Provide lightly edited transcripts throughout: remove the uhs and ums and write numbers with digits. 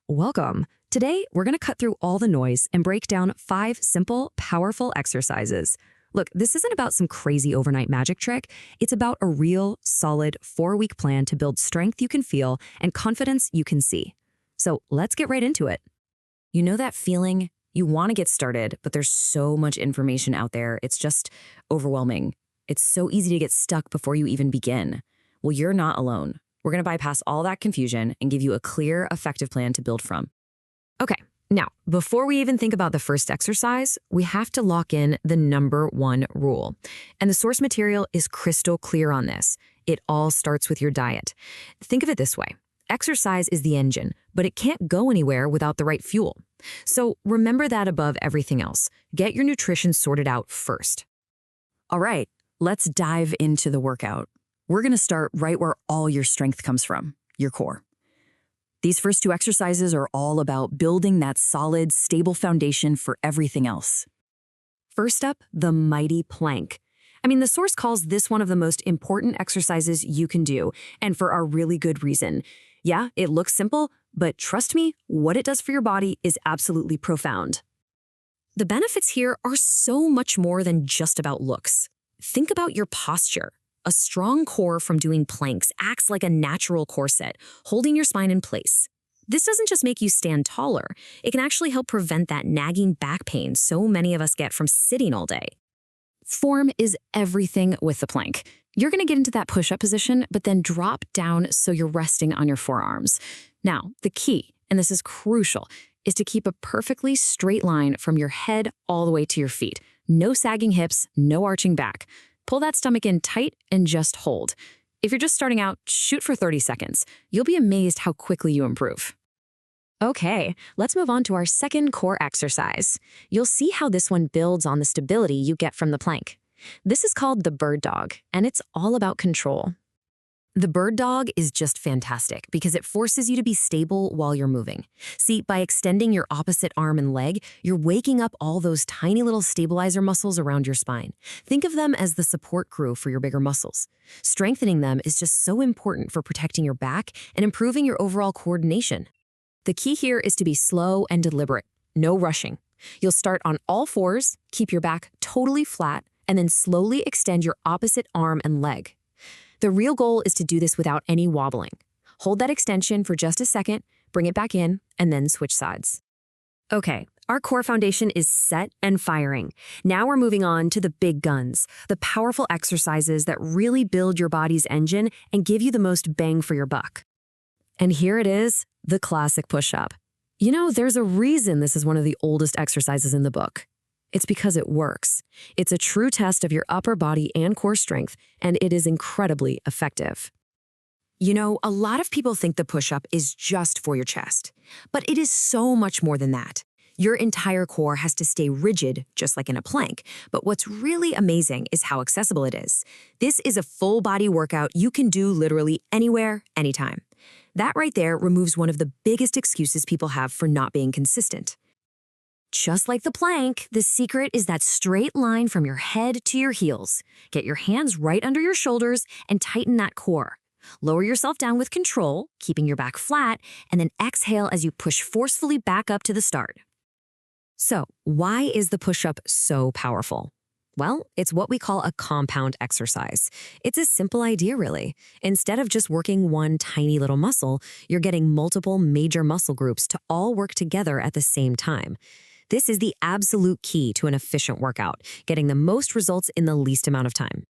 Welcome. Today, we're going to cut through all the noise and break down 5 simple, powerful exercises. Look, this isn't about some crazy overnight magic trick. It's about a real, solid 4-week plan to build strength you can feel and confidence you can see. So let's get right into it. You know that feeling? You want to get started, but there's so much information out there. It's just overwhelming. It's so easy to get stuck before you even begin. Well, you're not alone. We're going to bypass all that confusion and give you a clear, effective plan to build from. Okay, now, before we even think about the first exercise, we have to lock in the number 1 rule. And the source material is crystal clear on this. It all starts with your diet. Think of it this way. Exercise is the engine, but it can't go anywhere without the right fuel. So remember that above everything else. Get your nutrition sorted out first. All right, let's dive into the workout. We're going to start right where all your strength comes from, your core. These first 2 exercises are all about building that solid, stable foundation for everything else. First up, the mighty plank. The source calls this one of the most important exercises you can do, and for a really good reason. Yeah, it looks simple, but trust me, what it does for your body is absolutely profound. The benefits here are so much more than just about looks. Think about your posture. A strong core from doing planks acts like a natural corset, holding your spine in place. This doesn't just make you stand taller, it can actually help prevent that nagging back pain so many of us get from sitting all day. Form is everything with the plank. You're going to get into that push-up position, but then drop down so you're resting on your forearms. Now, the key, and this is crucial, is to keep a perfectly straight line from your head all the way to your feet. No sagging hips, no arching back. Pull that stomach in tight and just hold. If you're just starting out, shoot for 30 seconds. You'll be amazed how quickly you improve. Okay, let's move on to our second core exercise. You'll see how this one builds on the stability you get from the plank. This is called the bird dog, and it's all about control. The bird dog is just fantastic because it forces you to be stable while you're moving. See, by extending your opposite arm and leg, you're waking up all those tiny little stabilizer muscles around your spine. Think of them as the support crew for your bigger muscles. Strengthening them is just so important for protecting your back and improving your overall coordination. The key here is to be slow and deliberate, no rushing. You'll start on all 4s, keep your back totally flat, and then slowly extend your opposite arm and leg. The real goal is to do this without any wobbling. Hold that extension for just a second, bring it back in, and then switch sides. Okay, our core foundation is set and firing. Now we're moving on to the big guns, the powerful exercises that really build your body's engine and give you the most bang for your buck. And here it is, the classic push-up. You know, there's a reason this is one of the oldest exercises in the book. It's because it works. It's a true test of your upper body and core strength, and it is incredibly effective. You know, a lot of people think the push-up is just for your chest, but it is so much more than that. Your entire core has to stay rigid, just like in a plank, but what's really amazing is how accessible it is. This is a full-body workout you can do literally anywhere, anytime. That right there removes one of the biggest excuses people have for not being consistent. Just like the plank, the secret is that straight line from your head to your heels. Get your hands right under your shoulders and tighten that core. Lower yourself down with control, keeping your back flat, and then exhale as you push forcefully back up to the start. So, why is the push-up so powerful? Well, it's what we call a compound exercise. It's a simple idea, really. Instead of just working one tiny little muscle, you're getting multiple major muscle groups to all work together at the same time. This is the absolute key to an efficient workout, getting the most results in the least amount of time.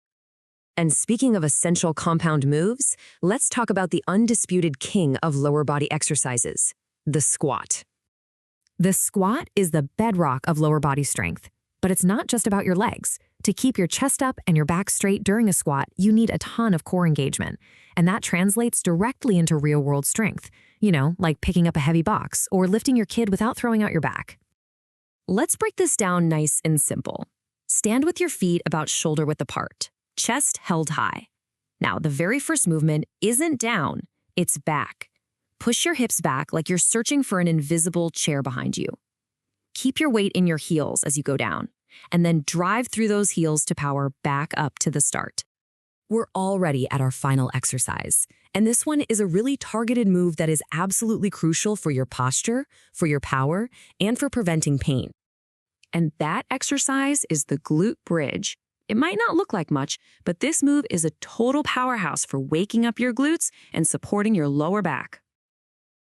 And speaking of essential compound moves, let's talk about the undisputed king of lower body exercises, the squat. The squat is the bedrock of lower body strength, but it's not just about your legs. To keep your chest up and your back straight during a squat, you need a ton of core engagement, and that translates directly into real-world strength, like picking up a heavy box or lifting your kid without throwing out your back. Let's break this down nice and simple. Stand with your feet about shoulder-width apart, chest held high. Now, the very first movement isn't down, it's back. Push your hips back like you're searching for an invisible chair behind you. Keep your weight in your heels as you go down, and then drive through those heels to power back up to the start. We're already at our final exercise, and this one is a really targeted move that is absolutely crucial for your posture, for your power, and for preventing pain. And that exercise is the glute bridge. It might not look like much, but this move is a total powerhouse for waking up your glutes and supporting your lower back.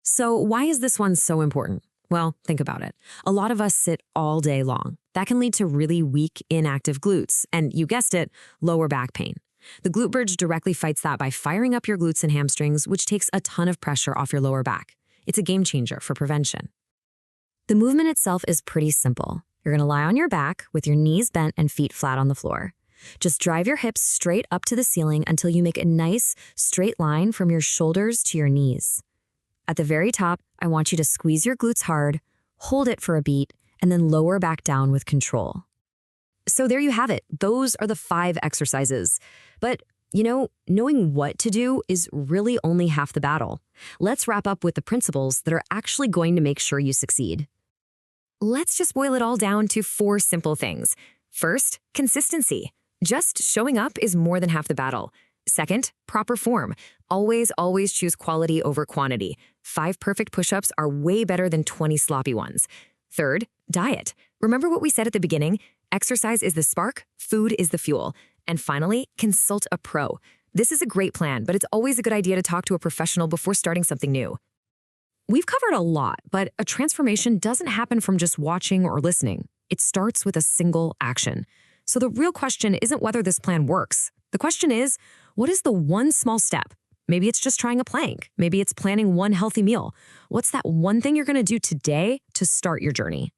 So why is this one so important? Well, think about it. A lot of us sit all day long. That can lead to really weak, inactive glutes, and you guessed it, lower back pain. The glute bridge directly fights that by firing up your glutes and hamstrings, which takes a ton of pressure off your lower back. It's a game changer for prevention. The movement itself is pretty simple. You're going to lie on your back with your knees bent and feet flat on the floor. Just drive your hips straight up to the ceiling until you make a nice, straight line from your shoulders to your knees. At the very top, I want you to squeeze your glutes hard, hold it for a beat, and then lower back down with control. So there you have it. Those are the 5 exercises. But, knowing what to do is really only half the battle. Let's wrap up with the principles that are actually going to make sure you succeed. Let's just boil it all down to 4 simple things. First, consistency. Just showing up is more than half the battle. Second, proper form. Always choose quality over quantity. 5 perfect push-ups are way better than 20 sloppy ones. Third, diet. Remember what we said at the beginning? Exercise is the spark, food is the fuel. And finally, consult a pro. This is a great plan, but it's always a good idea to talk to a professional before starting something new. We've covered a lot, but a transformation doesn't happen from just watching or listening. It starts with a single action. So the real question isn't whether this plan works. The question is, what is the one small step? Maybe it's just trying a plank. Maybe it's planning one healthy meal. What's that one thing you're going to do today to start your journey?